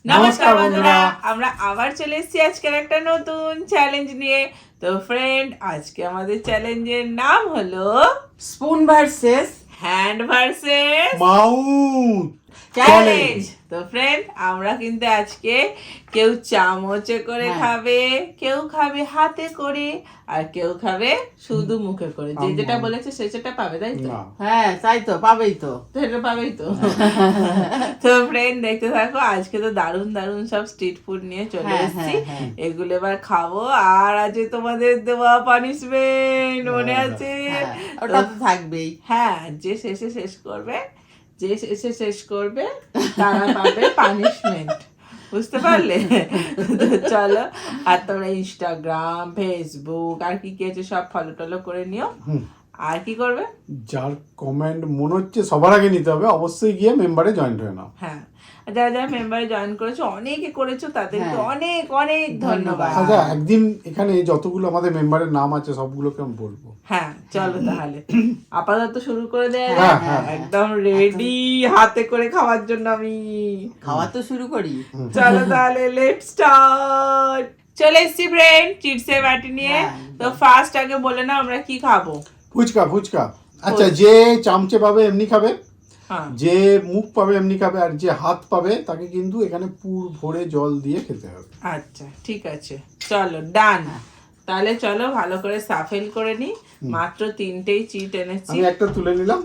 নমস্কার বন্ধুরা, আমরা আবার চলে এসেছি আজকের একটা নতুন চ্যালেঞ্জ নিয়ে। তো ফ্রেন্ড, আজকে আমাদের চ্যালেঞ্জের নাম হলো spoon versus hand versus mouth challenge. তো ফ্রেন্ড, আমরা কিন্তু আজকে কেউ চামচে করে হ্যাঁ। খাবে, কেউ খাবে হাতে করে, আর কেউ খাবে শুধু মুখে করে। যে যেটা বলেছে সে সেটা পাবে, তাই তো? না হ্যাঁ তাই তো পাবেই তো। তো এটা পাবেই তো। তো ফ্রেন্ড, দেখতে থাকো। আজকে তো দারুণ দারুণ সব স্ট্রিট ফুড নিয়ে চলে হ্যাঁ, এসেছি। হ্যাঁ। এগুলো এবার খাবো। আর আজ তোমাদের দেওয়া পানিশমেন্ট মনে আছে? হ্যাঁ, ওটা তো থাকবেই। হ্যাঁ, যে শেষে শেষ করবে তারা পাবে পানিশমেন্ট। বুঝতে পারলে? তো চলো, আর তোমরা ইনস্টাগ্রাম, ফেসবুক আর কি কি আছে সব ফলো টলো করে নিও। আর কি করবে? যার কমেন্ট মনে হচ্ছে সবার আগে নিতে হবে, অবশ্যই গিয়ে মেম্বারে জয়েন্ট হয়ে নাও। হ্যাঁ, যারা যারা মেম্বারে জয়েন করেছো, অনেকে করেছো, তাদেরকে হ্যাঁ। অনেক অনেক ধন্যবাদ। আচ্ছা, একদিন এখানে যতগুলো আমাদের মেম্বারের নাম আছে সবগুলোকে আমি বলবো। হ্যাঁ, চলো তাহলে আপাতত শুরু করে দেয়া হ্যাঁ, যাক। হ্যাঁ, একদম রেডি হাতে করে খাওয়ার জন্য আমি। খাওয়া তো শুরু করি। চলো তাহলে লেটস স্টার্ট। চলে এসছি ফ্রেন্ড চিপসের বাটি নিয়ে। হ্যাঁ, তো ফার্স্ট আগে বলে নাও আমরা কি খাবো। ফুচকা। আচ্ছা, যে চামচে পাবে এমনি খাবে, হ্যাঁ, যে মুখ পাবে এমনি খাবে, আর যে হাত পাবে তাকে কিন্তু এখানে পুর ভরে জল দিয়ে খেতে হবে। আচ্ছা ঠিক আছে, চলো ডান। তাহলে চলো ভালো করে সাফেল করে নি। মাত্র 3টেই চিট এনেছি। আমি একটা তুলে নিলাম।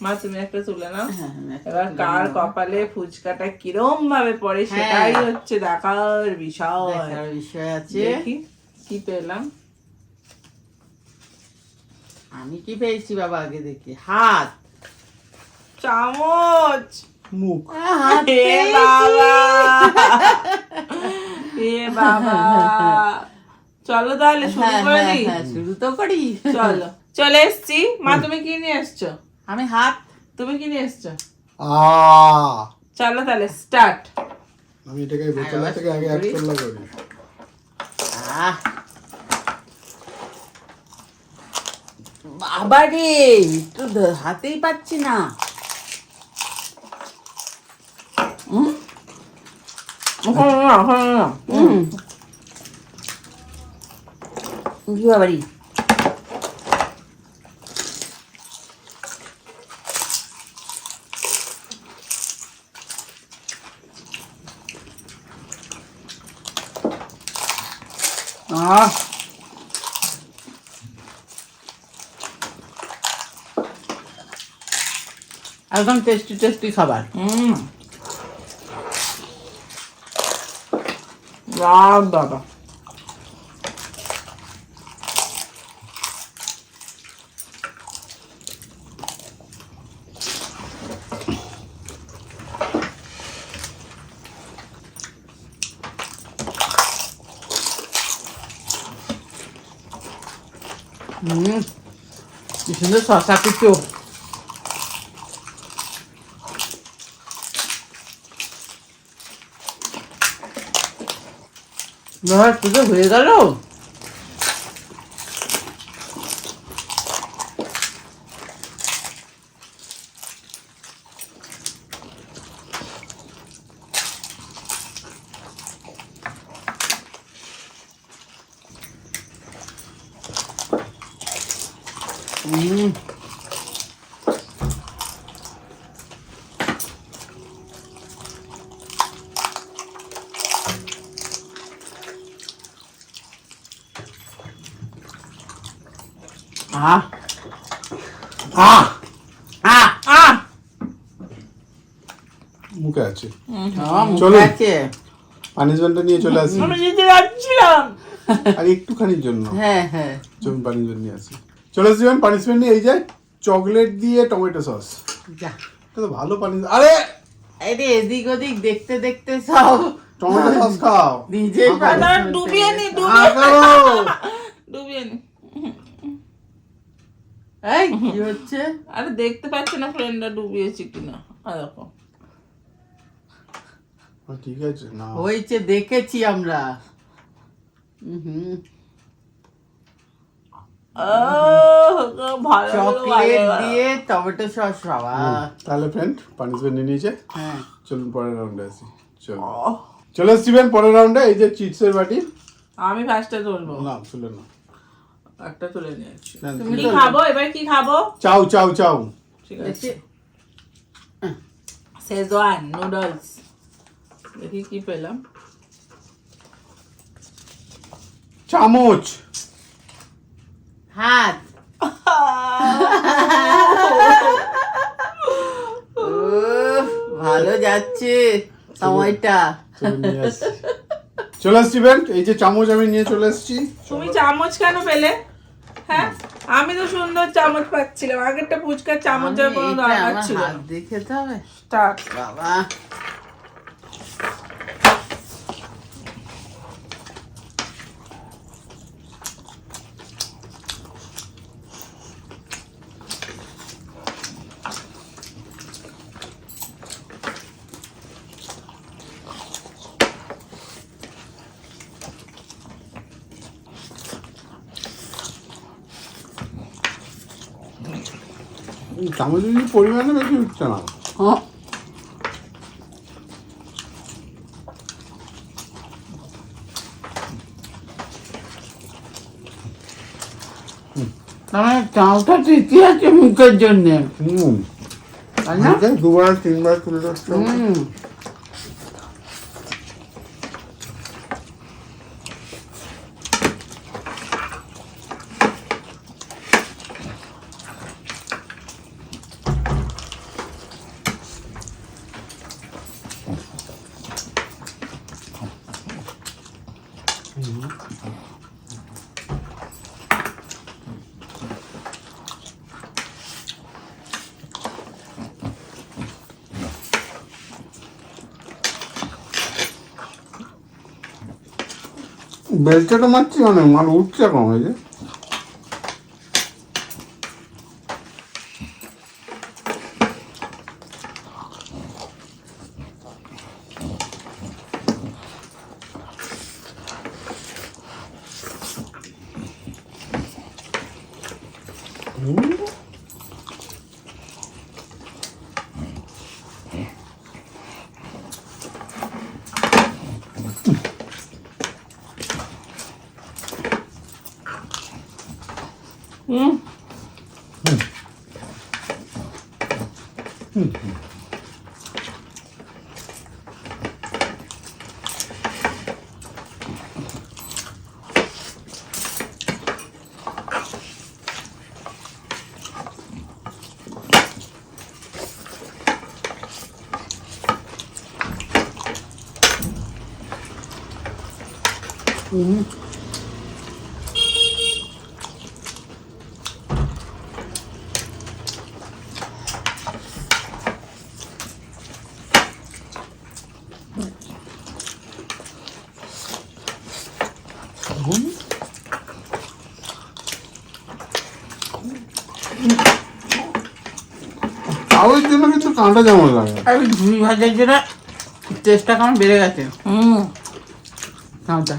মা তুমি একটা তুলে নাও। হ্যাঁ, আমি একটা এবার তুলে কার নিলাম। কপালে ফুচকাটা কিরম ভাবে পড়ে সেটাই হ্যাঁ। হচ্ছে দেখার বিষয়। দেখার বিষয় আছে। দেখি কি পেলাম। আমি কি পেয়েছি বাবা আগে দেখি? হাত। চামচ। মুখ। হাত এ পেয়েছি। বাবা, এ বাবা। চলো তাহলে শুরু হ্যাঁ, করে হ্যাঁ, দিই। হ্যাঁ, শুরু তো করি। চলো, চলে এসছি। মা তুমি কি নিয়ে এসছো? আমি হাত। তুমি কি নিয়ে এসছো? আ চলো তাহলে স্টার্ট। আমি এটাকে বোতলা থেকে আগে এক চল্লা করি। আহ বাবা রে, একটু হাতেই পাচ্ছি না। কি বাবারি? আহ একদম টেস্টি টেস্টি খাবার। বাবা, কি সুন্দর শসা কুচো। পুজো হয়ে গেল। আহ আহ আহ আহ মুখে আছে। মুখে চলো। আছে। পানিশমেন্টটা নিয়ে চলে আসি। আমি যেতে যাচ্ছিলাম। আর একটুখানির জন্য হ্যাঁ হ্যাঁ। চলুন পানিশমেন্ট নিয়ে আসি। চলে আসি পানিশমেন্ট নিয়ে। এই যে চকলেট দিয়ে টমেটো সস, যা। এটা তো ভালো পানিশমেন্ট। আরে আরে এদিক ওদিক দেখতে দেখতে সব টমেটো সস খাও। নিজের আবার ডুবিয়ে নি, ডুবিয়ে নি। এই কি হচ্ছে? আরে দেখতে পাচ্ছি না ফ্রেন্ডরা ডুবিয়েছি কিনা। দেখো ঠিক আছে না, হয়েছে, দেখেছি আমরা। ভালো চকলেট দিয়ে টমেটো সস বাবা। তাহলে ফ্রেন্ড পানিশমেন্ট নিয়ে নিয়েছে। হ্যাঁ চলুন পরের রাউন্ডে আসি। চলো। চলে এসছিবেন পরের রাউন্ডে। এই যে চিপসের বাটি। আমি ফার্স্টে তুলবো। না তুলে না, একটা তুলে নিয়েছি। না, তুমি কি তো খাবো এবার, কি খাবো? চাউ চাউ চাউ। ঠিক আছে, শেজওয়ান নুডলস। দেখি কি পেলাম। চামচ। হাত। উফ, ভালো যাচ্ছে সময়টা। চলে এসছিবেন। এই যে চামচ আমি নিয়ে চলে এসছি। তুমি চামচ কেন পেলে? হ্যাঁ, আমি তো সুন্দর চামচ পাচ্ছিলাম। আগেরটা ফুচকার চামচের কোনো এটা দরকার আমার ছিল। হাত দিয়ে খেতে হবে স্টার্ট। বাবা। চামচের পরিমাণে বেশি উঠছে না। আমার চাউটা ঠিকই আছে মুখের জন্য। তাই না? দুবার তিনবার তুলে যাচ্ছে। বেলচাটা মারছি অনেক, মাল উঠছে কম। এই যে চাউয়ের জন্য কিন্তু কাঁটা চামচ লাগে। আর ওই ঝুড়ি ভাজার জন্য টেস্টটা কেমন বেড়ে গেছে। চাউটা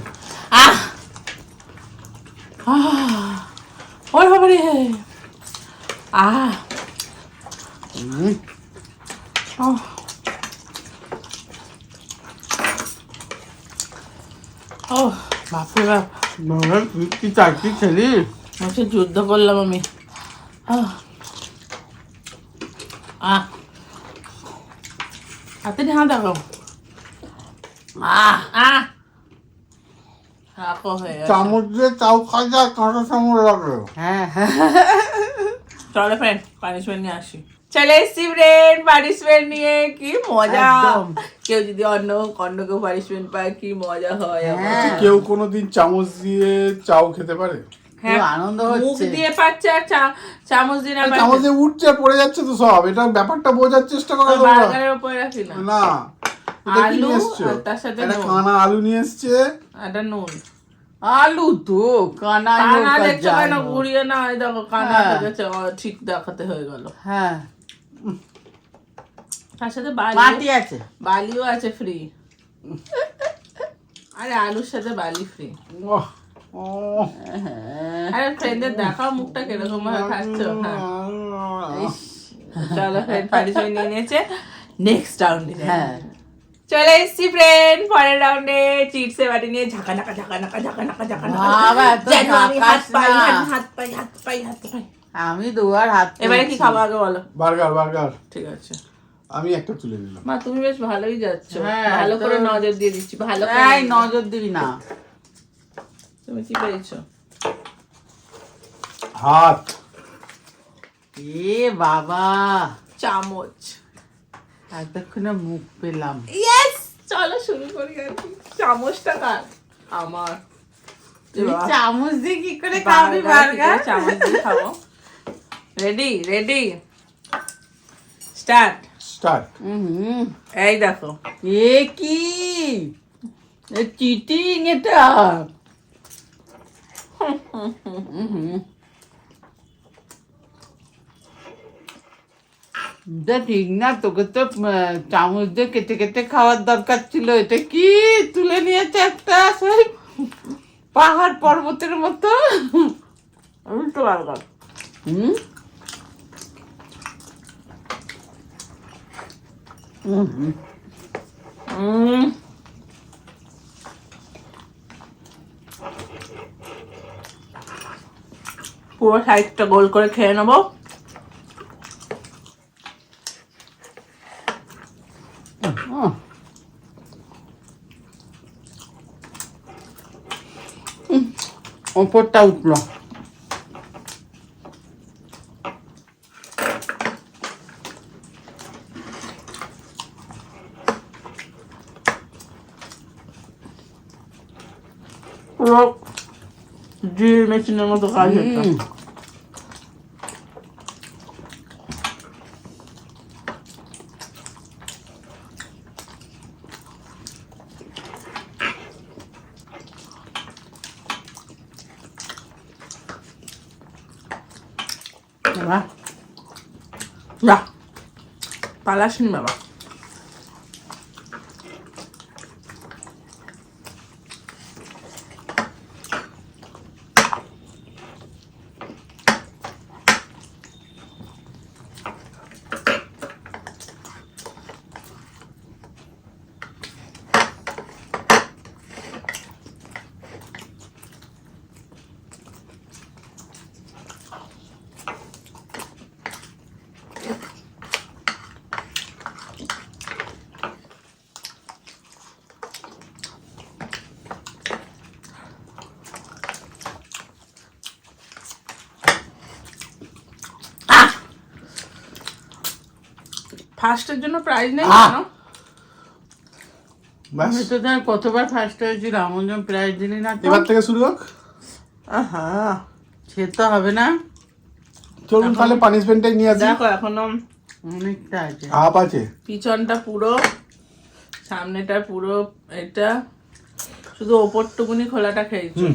ওরে বাবারে। ও বাপরে বাপ, কি চাকরি খেলি। হচ্ছে যুদ্ধ করলাম আমি। হাতে নিয়ে হাত দেখো। চামচ দিয়ে চাউ খাই যায়, কাঁটা চামচ লাগে। হ্যাঁ চলো ফ্রেন্ড, পানিশমেন্ট নিয়ে আসি। চলে এসছি ফ্রেন্ড পানিশমেন্ট নিয়ে। কি মজা! একদম। কেউ যদি অন্য কেউ পানিশমেন্ট পায় কি মজা হয়। হ্যাঁ। কেউ কোনোদিন চামচ দিয়ে চাউ খেতে পারে? হ্যাঁ, আনন্দ মুখ হচ্ছে। দিয়ে পাচ্ছে আর চামচ দিয়ে না চামচ দিয়ে উঠছে পড়ে যাচ্ছে তো সব। এটা ব্যাপারটা বোঝার চেষ্টা করো তোমরা। বার্গারের উপরে রাখি না। না, এটা কি আলু নিয়ে এসছো? আর তার সাথে একটা নুন। কানা আলু নিয়ে এসছে। এটা নুন। আলু তো কানা কানা দেখছো কেন? ঘুরিয়ে না, এই দেখো কানা হ্যাঁ। থেকে ঠিক দেখাতে হয়ে গেল। হ্যাঁ, তার সাথে মাটি আছে। বালিও আছে ফ্রি। আরে আলুর সাথে বালি ফ্রি। ওহ, ওহ। আরে ফ্রেন্ডের দেখাও মুখটা কিরকম ভাবে খাচ্ছ। হ্যাঁ, চলো ফ্রেন্ড পানিশমেন্ট নিয়ে নিয়েছে। নেক্সট রাউন্ডে। হ্যাঁ, চলে এসছি ফ্রেন্ড পরের রাউন্ডে চিপসে বাটি নিয়ে ঝাঁকা নাকা ঝাঁকা নাকা ঝাঁকা নাকা ঝাঁকা নাকা বাবা, এত যেন আমি হাত ঝাঁকাস পাই না। হাত পাই হাত পাই হাত পাই। আমি দুবার হাত এবারে কি তুলছি। খাবো আগে বলো? বার্গার ঠিক আছে আমি একটা তুলে নিলাম। মা তুমি বেশ ভালোই যাচ্ছ, হ্যাঁ, ভালো করে তো- নজর দিয়ে দিচ্ছি, ভালো করে এই নজর দিবি না। তুমি কি পেয়েছো? হাত। এ বাবা, চামচ। এতক্ষণে মুখ পেলাম। ইয়েস, চলো শুরু করি আর কি। চামচটা কার? আমার। তুই চামচ দিয়ে কি করে খাবি বার্গার? চামচ দিয়ে খাবো। Ready start. এই দেখো, এ কি চিটিং এটা? এটা ঠিক না, তোকে তো চামচ দিয়ে কেটে কেটে খাওয়ার দরকার ছিল। এটা কি তুলে নিয়েছে একটা সেই পাহাড় পর্বতের মতো। উল্টো বার্গার। হুম হুম হুম। পুরো সাইডটা গোল করে খেয়ে নেবো। ওপরটা উঠলো। পুরো ড্রিল মেশিনের মতো কাজ হচ্ছে। বাবা, না পালাসনি বাবা। ফার্স্টের জন্য প্রাইজ নেই কেন? আমি তো ধর কতবার ফার্স্ট হয়েছিলাম, ওই জন্য প্রাইজ দিলি না তো? এবার থেকে শুরু হোক। আহা, সে তো হবে না, চলুন তাহলে পানিশমেন্টটাই নিয়ে আসি। দেখো এখনো অনেকটা আছে। হাফ আছে। পিছনটা পুরো, সামনেটা পুরো, এটা শুধু ওপরটুকুনি খোলাটা খেয়েছো।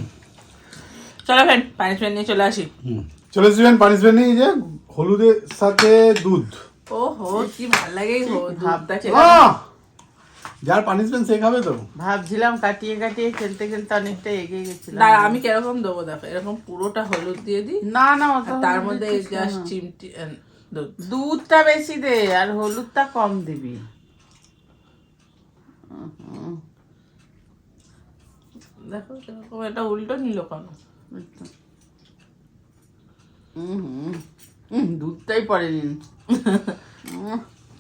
চলো ফ্রেন্ড পানিশমেন্ট নিয়ে চলে আসি। চলে আসবেন পানিশমেন্ট নিয়ে, যে হলুদের সাথে দুধ। ওহো কি ভালো লাগে এই দুধটা খেতে। আহ! যার পানিশমেন্ট সে খাবে তো। ভাবছিলাম কাটিয়ে কাটিয়ে খেলতে খেলতে অনেকটা এগিয়ে গেছিলাম। দাঁড়া আমি কিরকম দেবো দেখো, এরকম পুরোটা হলুদ দিয়ে দিই, না না, অত আর তার হলুদ মধ্যে দিচ্ছিস না। জাস্ট চিমটি দুধ। দুধটা বেশি দে আর হলুদটা কম দিবি। দেখো কিরকম, এটা উল্টো নিল কেন? দুধটাই পড়েনি।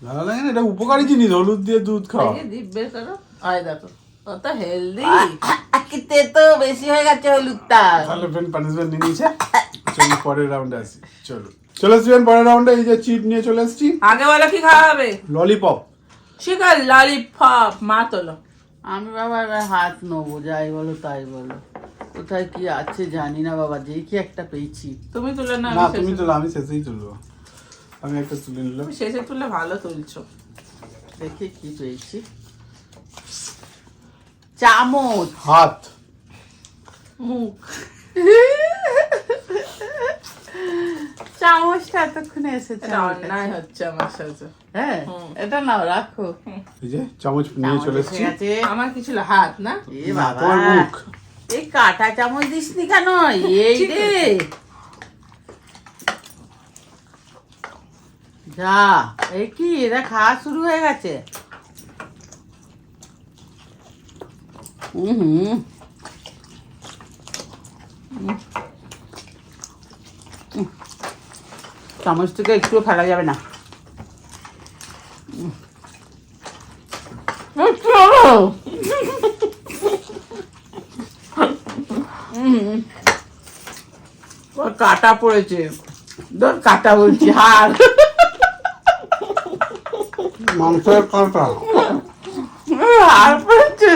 ভালো লাগে না, এটা উপকারী জিনিস, হলুদ দিয়ে দুধ খাওয়া। দেখে দিক বের করো, আয় দেখো কত হেলদি। কিতে তো বেশি হয়ে গেছে হলুদটা। তাহলে ফ্রেন্ড পানিশমেন্ট নিয়ে নিয়েছে। চলুন পরের রাউন্ডে আসি। চলে আসবেন পরের রাউন্ডে। এই যে চিপ নিয়ে চলে আসছি। আগে বলো কি খাওয়া হবে? ললিপপ। শিকার ললিপপ। মা তোলো। আমি বাবা এবার হাত নেবো, যাই বলো তাই বলো। কোথায় কি আছে জানি না বাবা, যেই কি একটা পেয়েছি। তুমি তুলে না, না আমি তুমি শেষে- তুলো, আমি শেষেই তুলবো। আমি একটা তুলে নিলাম। তুমি শেষে তুললে ভালো তুলছো। দেখে কি পেয়েছি। চামচ। হাত। মুখ। চামচটা এতক্ষণে এসেছে এটা আমার অন্যায় কাছে। হচ্ছে আমার সাথে। হ্যাঁ, এটা নাও রাখো। এই যে চামচ নিয়ে চামচ চলে এসে এসছি। গেছে। আমার কি ছিল? হাত না? এ না, বাবা, তোমার মুখ। এই কাঁটা চামচ দিসনি কেন? এই ঠিক রে যা, এই কি এরা খাওয়া শুরু হয়ে গেছে। চামচ থেকে একটু ফেলা যাবে না। কাটা পড়েছে, ধর কাটা বলছি, হাড়। মাংসের কাঁটা। হাড় পড়েছে।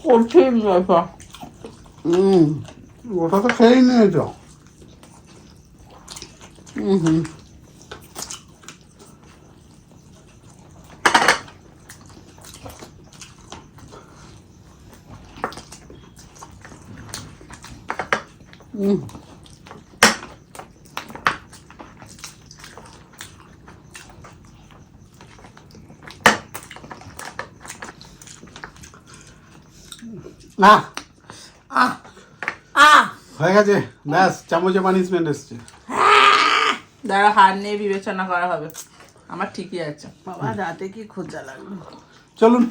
কঠিন ব্যাপার। ওটা তো খেয়েই নিয়েছ। না হয়ে গেছে, ব্যাস চামচে পানিশমেন্ট এসছে। দাঁড়া, হার নিয়ে বিবেচনা করা হবে। আমার ঠিকই আছে। বাবা রাতে কি খোঁজা লাগলো। চলুন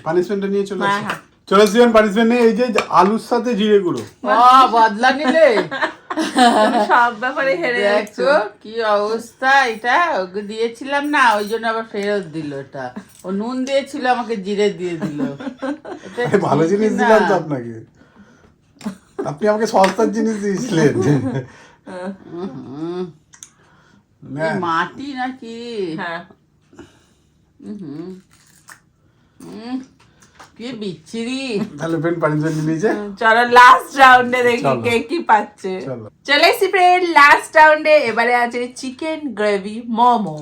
পানিশমেন্টটা নিয়ে চলে হ্যাঁ, আসি। হ্যাঁ। চলে আসবেন পানিশমেন্ট নিয়ে। এই যে আলুর সাথে জিরে গুঁড়ো। বদলা নিলে তুমি সব ব্যাপারে হেরে যাচ্ছ। দেখো কি অবস্থা। এটা ওকে দিয়েছিলাম না, ওই জন্য আবার ফেরত দিল। এটা ও নুন দিয়েছিল, আমাকে জিরে দিয়ে দিল। এটা ভালো ঠিক জিনিস না। দিলাম তো আপনাকে, আপনি আমাকে সস্তার জিনিস দিয়েছিলেন। এই মাটি নাকি? হ্যাঁ, কি বিচ্ছিরি। তাহলে ফ্রেন্ড পানিশমেন্ট নিয়েছে। চলো লাস্ট রাউন্ডে দেখি চলো। কে কি পাচ্ছে। চলো। চলে এসি ফ্রেন্ড লাস্ট রাউন্ডে। এবারে আছে চিকেন গ্রেভি মোমো।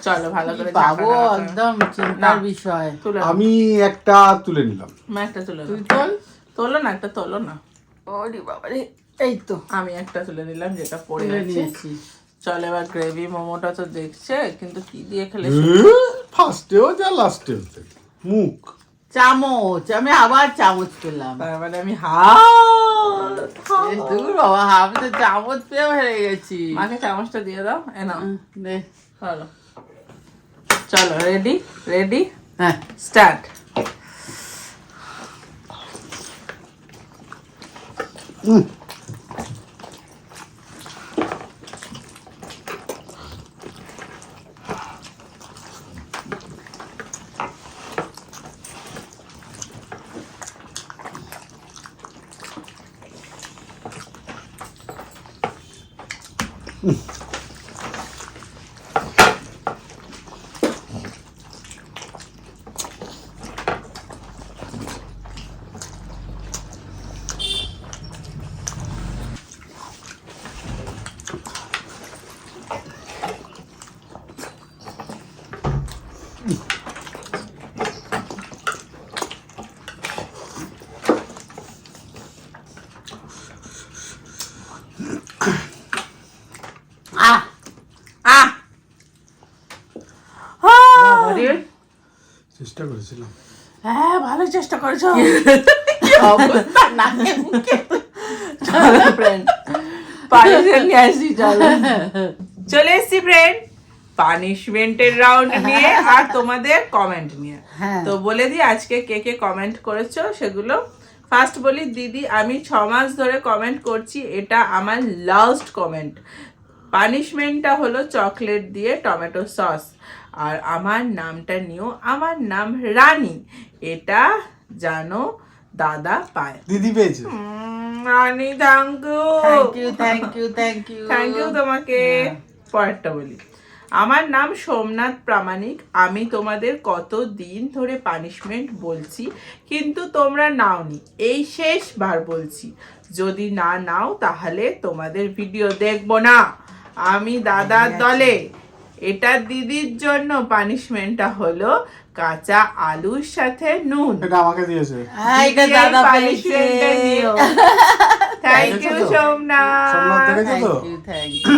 চলো ভালো করে পাবো ঢাকা ঢাকা। একদম চিন্তার না। বিষয়। তুলে নাও। আমি একটা তুলে নিলাম। আমি একটা তুলে তুই নাও। তোল। তোলো না, একটা তোলো না। ওরে বাবারে, এই তো আমি একটা তুলে নিলাম যেটা পড়ে তুলে আছে। নিয়েছি। চলো এবার গ্রেভি মোমোটা তো দেখছে, কিন্তু কি দিয়ে খেলে ফার্স্টেও যা লাস্টেও তাই। মুখ চামচ, আমি আবার চামচ পেলাম। তার মানে আমি হাত এ দূর বাবা, আমি তো চামচ পেয়ে হেরে গেছি। মাকে চামচটা দিয়ে দাও। এ নাও। দে। চলো চলো, রেডি রেডি হ্যাঁ, স্টার্ট। আহ আহ বাবারে, চেষ্টা করেছিলাম। হ্যাঁ, ভালো চেষ্টা করেছো। কি অবস্থা নাকে মুখে। চলো ফ্রেন্ড, পানিশমেন্ট নিয়ে আসি। চলো চলে এসছি ফ্রেন্ড পানিশমেন্টের রাউন্ড নিয়ে আর তোমাদের কমেন্ট নিয়ে। হ্যাঁ। তো বলে দিই আজকে কে কে কমেন্ট করেছো সেগুলো। ফার্স্ট বলি, দিদি আমি 6 মাস ধরে কমেন্ট করছি, এটা আমার লাস্ট কমেন্ট। পানিশমেন্টটা হলো চকলেট দিয়ে টমেটো সস, আর আমার নামটা নিও, আমার নাম রানী, এটা জানো দাদা পায়। দিদি পেয়েছে। রানী থ্যাংক ইউ থ্যাংক ইউ তোমাকে। পরেরটা বলি, আমার নাম সোমনাথ প্রামাণিক। আমি তোমাদের কত দিন ধরে পানিশমেন্ট বলছি, কিন্তু তোমরা নাওনি। এই শেষবার বলছি, যদি না নাও তাহলে তোমাদের ভিডিও দেখবো না। আমি দাদার দলে। এটা দিদির জন্য পানিশমেন্টটা হলো কাঁচা আলুর সাথে নুন। এটা আমাকে দিয়েছে। এটা দাদা পেয়েছে। Thank you Somnath. সোমনাথ দেখেছো তো? Thank you.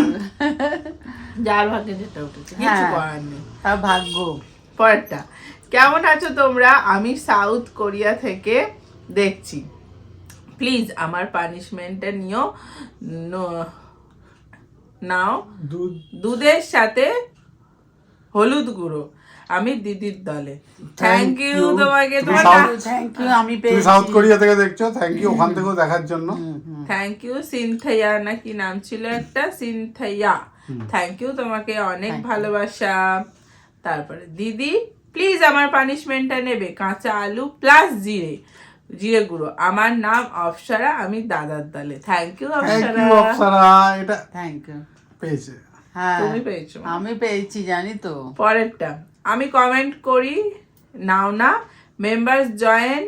যার ভাগ্যে যেটা উঠেছে, কিছু হ্যাঁ। করার নেই। তার ভাগ্য। পরেরটা, কেমন আছো তোমরা? আমি সাউথ কোরিয়া থেকে দেখছি। প্লিজ আমার পানিশমেন্টটা নিও। নাও দুধ দুধের সাথে হলুদ গুঁড়ো। আমি দিদির দলে। Thank you you. তোমাকে। তুমি তোমার South- থ্যাংক ইউ। আমি তুমি পেয়েছি। সাউথ কোরিয়া থেকে দেখছো, থ্যাংক ইউ ওখান থেকেও দেখার জন্য। থ্যাংক ইউ সিনথিয়া নাকি নাম ছিল একটা, সিনথিয়া। থ্যাংক ইউ তোমাকে, অনেক ভালোবাসা। তারপরে দিদি প্লিজ আমার পানিশমেন্টটা নেবে, কাঁচা আলু প্লাস জিরে গুঁড়ো। আমার নাম অপসরা, আমি দাদার দলে। Thank you thank Apsara. You Apsara, এটা থ্যাংক ইউ। পেয়েছে। হ্যাঁ তুমি পেয়েছো। আমি পেয়েছি জানি তো। পরেরটা, আমি কমেন্ট করি নাও না, মেম্বার্স জয়েন।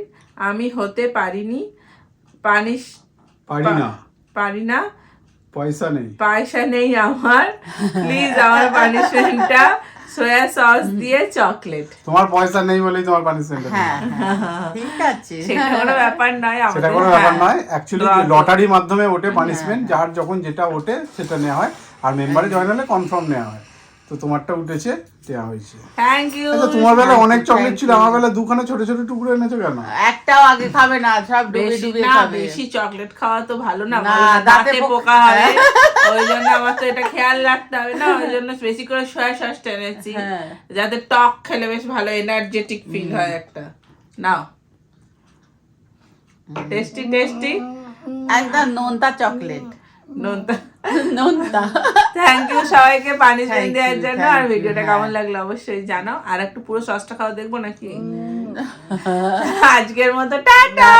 আমি হতে পারিনি পারি না, পয়সা নেই। পয়সা নেই আমার। প্লিজ আমার পানিশমেন্টটা সোয়া সস দিয়ে চকলেট। তোমার পয়সা নেই বলেই তোমার পানিশমেন্ট। হ্যাঁ ঠিক আছে। সেটা কোনো ব্যাপার নয় সেটা আমাদের। কোনো ব্যাপার হ্যাঁ। নয়, অ্যাকচুয়ালি লটারির মাধ্যমে ওঠে পানিশমেন্ট, যার যখন যেটা ওঠে সেটা নেওয়া হয়, আর মেম্বারে জয়েন হলে কনফার্ম নেওয়া হয়। তো তোমারটা উঠেছে, দেওয়া হয়েছে। Thank you. আচ্ছা, তোমার বেলা অনেক চকলেট ছিল, আমার বেলা দুখানা ছোট ছোট টুকরো এনেছো কেন? একটাও আগে খাবে না, সব ডুবে বেশি ডুবে না, খাবে। বেশি চকলেট খাওয়া তো ভালো না, না, বলো না, দাঁতে দাঁতে পোকা হবে। ওই জন্য আমার তো এটা খেয়াল রাখতে হবে না, ওই জন্য বেশি করে সয়া সস টেনেছি, হ্যাঁ। যাতে টক খেলে বেশ ভালো এনার্জেটিক ফিল হয় একটা। নাও, টেস্টি টেস্টি একদম নোনতা চকলেট। নোনতা। নোনতা। থ্যাংক ইউ সবাইকে পানিশমেন্ট Thank দেওয়ার you, জন্য। thank আর you, ভিডিওটা হ্যাঁ। কেমন লাগলো অবশ্যই জানাও। আর একটু পুরো সসটা খাওয়া দেখবো নাকি? আজকের মতো টাটা।